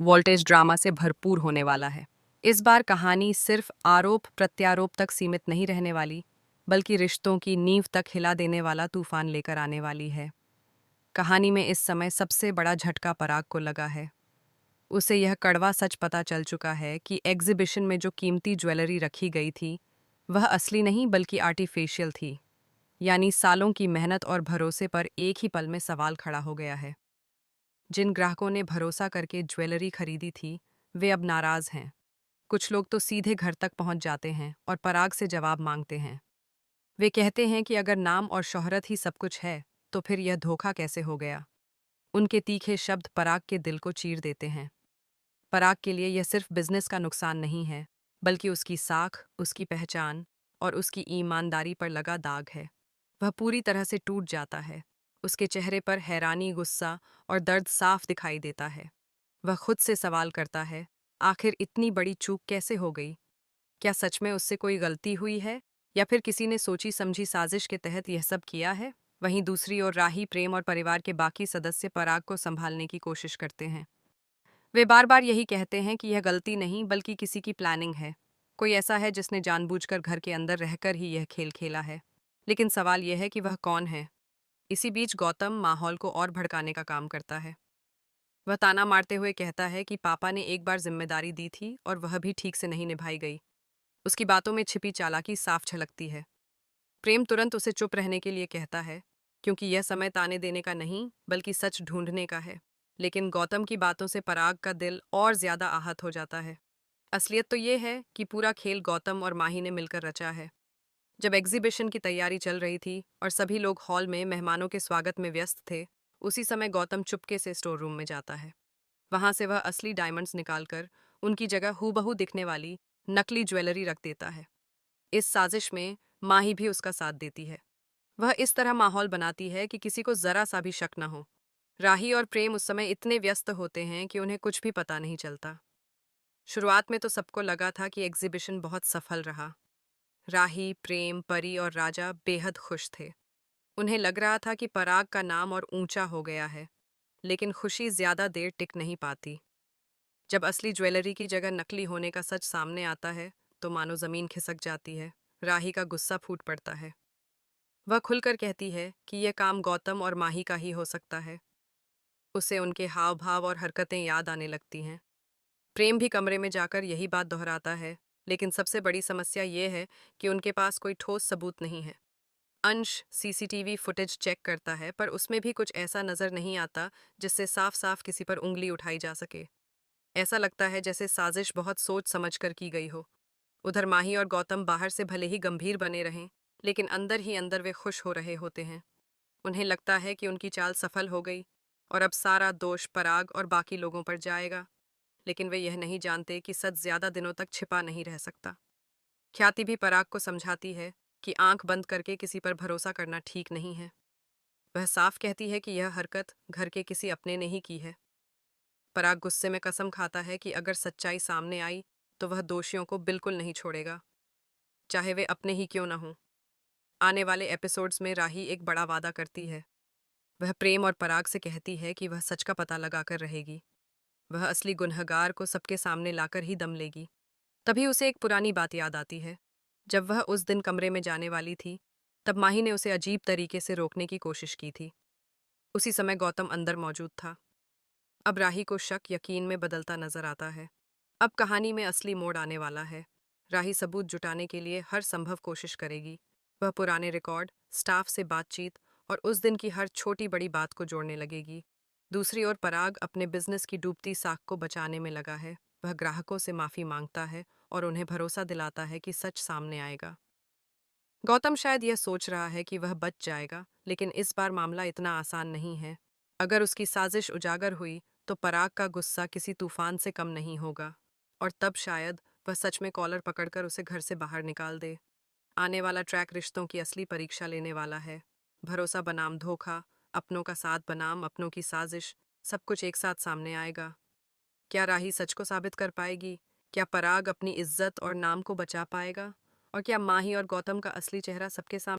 Voltage drama से भरपूर होने वाला है। इस बार कहानी सिर्फ आरोप प्रत्यारोप तक सीमित नहीं रहने वाली, बल्कि रिश्तों की नींव तक हिला देने वाला तूफान लेकर आने वाली है। कहानी में इस समय सबसे बड़ा झटका पराग को लगा है। उसे यह कड़वा सच पता चल चुका है कि एग्जीबिशन में जो कीमती ज्वेलरी रखी गई थी, वह असली नहीं बल्कि आर्टिफिशियल थी। यानी सालों की मेहनत और भरोसे पर एक ही पल में सवाल खड़ा हो गया है। जिन ग्राहकों ने भरोसा करके ज्वेलरी खरीदी थी, वे अब नाराज हैं। कुछ लोग तो सीधे घर तक पहुंच जाते हैं और पराग से जवाब मांगते हैं। वे कहते हैं कि अगर नाम और शोहरत ही सब कुछ है, तो फिर यह धोखा कैसे हो गया। उनके तीखे शब्द पराग के दिल को चीर देते हैं। पराग के लिए यह सिर्फ बिजनेस का नुकसान नहीं है, बल्कि उसकी साख, उसकी पहचान और उसकी ईमानदारी पर लगा दाग है। वह पूरी तरह से टूट जाता है। उसके चेहरे पर हैरानी, गुस्सा और दर्द साफ दिखाई देता है। वह खुद से सवाल करता है, आखिर इतनी बड़ी चूक कैसे हो गई? क्या सच में उससे कोई गलती हुई है, या फिर किसी ने सोची समझी साजिश के तहत यह सब किया है? वहीं दूसरी ओर राही, प्रेम और परिवार के बाकी सदस्य पराग को संभालने की कोशिश करते हैं। वे बार बार यही कहते हैं कि यह गलती नहीं बल्कि किसी की प्लानिंग है। कोई ऐसा है जिसने जानबूझकर घर के अंदर रहकर ही यह खेल खेला है। लेकिन सवाल यह है कि वह कौन है? इसी बीच गौतम माहौल को और भड़काने का काम करता है। वह ताना मारते हुए कहता है कि पापा ने एक बार जिम्मेदारी दी थी और वह भी ठीक से नहीं निभाई गई। उसकी बातों में छिपी चालाकी साफ झलकती है। प्रेम तुरंत उसे चुप रहने के लिए कहता है, क्योंकि यह समय ताने देने का नहीं बल्कि सच ढूंढने का है। लेकिन गौतम की बातों से पराग का दिल और ज्यादा आहत हो जाता है। असलियत तो ये है कि पूरा खेल गौतम और माही ने मिलकर रचा है। जब एग्जीबिशन की तैयारी चल रही थी और सभी लोग हॉल में मेहमानों के स्वागत में व्यस्त थे, उसी समय गौतम चुपके से स्टोर रूम में जाता है। वहां से वह असली डायमंड्स निकालकर उनकी जगह हूबहू दिखने वाली नकली ज्वेलरी रख देता है। इस साजिश में माही भी उसका साथ देती है। वह इस तरह माहौल बनाती है कि किसी को जरा सा भी शक न हो। राही और प्रेम उस समय इतने व्यस्त होते हैं कि उन्हें कुछ भी पता नहीं चलता। शुरुआत में तो सबको लगा था कि एग्जीबिशन बहुत सफल रहा। राही, प्रेम, परी और राजा बेहद खुश थे। उन्हें लग रहा था कि पराग का नाम और ऊंचा हो गया है। लेकिन खुशी ज्यादा देर टिक नहीं पाती। जब असली ज्वेलरी की जगह नकली होने का सच सामने आता है, तो मानो जमीन खिसक जाती है। राही का गुस्सा फूट पड़ता है। वह खुलकर कहती है कि यह काम गौतम और माही का ही हो सकता है। उसे उनके हाव भाव और हरकतें याद आने लगती हैं। प्रेम भी कमरे में जाकर यही बात दोहराता है। लेकिन सबसे बड़ी समस्या ये है कि उनके पास कोई ठोस सबूत नहीं है। अंश सीसीटीवी फुटेज चेक करता है, पर उसमें भी कुछ ऐसा नजर नहीं आता जिससे साफ साफ किसी पर उंगली उठाई जा सके। ऐसा लगता है जैसे साजिश बहुत सोच समझकर की गई हो। उधर माही और गौतम बाहर से भले ही गंभीर बने रहें, लेकिन अंदर ही अंदर वे खुश हो रहे होते हैं। उन्हें लगता है कि उनकी चाल सफल हो गई और अब सारा दोष पराग और बाकी लोगों पर जाएगा। लेकिन वे यह नहीं जानते कि सच ज्यादा दिनों तक छिपा नहीं रह सकता। ख्याति भी पराग को समझाती है कि आंख बंद करके किसी पर भरोसा करना ठीक नहीं है। वह साफ कहती है कि यह हरकत घर के किसी अपने ने ही की है। पराग गुस्से में कसम खाता है कि अगर सच्चाई सामने आई तो वह दोषियों को बिल्कुल नहीं छोड़ेगा, चाहे वे अपने ही क्यों न हों। आने वाले एपिसोड्स में राही एक बड़ा वादा करती है। वह प्रेम और पराग से कहती है कि वह सच का पता लगाकर रहेगी। वह असली गुनहगार को सबके सामने लाकर ही दम लेगी। तभी उसे एक पुरानी बात याद आती है। जब वह उस दिन कमरे में जाने वाली थी, तब माही ने उसे अजीब तरीके से रोकने की कोशिश की थी। उसी समय गौतम अंदर मौजूद था। अब राही को शक यकीन में बदलता नजर आता है। अब कहानी में असली मोड़ आने वाला है। राही सबूत जुटाने के लिए हर संभव कोशिश करेगी। वह पुराने रिकॉर्ड, स्टाफ से बातचीत और उस दिन की हर छोटी बड़ी बात को जोड़ने लगेगी। दूसरी ओर पराग अपने बिजनेस की डूबती साख को बचाने में लगा है। वह ग्राहकों से माफी मांगता है और उन्हें भरोसा दिलाता है कि सच सामने आएगा। गौतम शायद यह सोच रहा है कि वह बच जाएगा, लेकिन इस बार मामला इतना आसान नहीं है। अगर उसकी साजिश उजागर हुई, तो पराग का गुस्सा किसी तूफान से कम नहीं होगा। और तब शायद वह सच में कॉलर पकड़कर उसे घर से बाहर निकाल दे। आने वाला ट्रैक रिश्तों की असली परीक्षा लेने वाला है। भरोसा बनाम धोखा, अपनों का साथ बनाम अपनों की साजिश, सब कुछ एक साथ सामने आएगा। क्या राही सच को साबित कर पाएगी? क्या पराग अपनी इज्जत और नाम को बचा पाएगा? और क्या माही और गौतम का असली चेहरा सबके सामने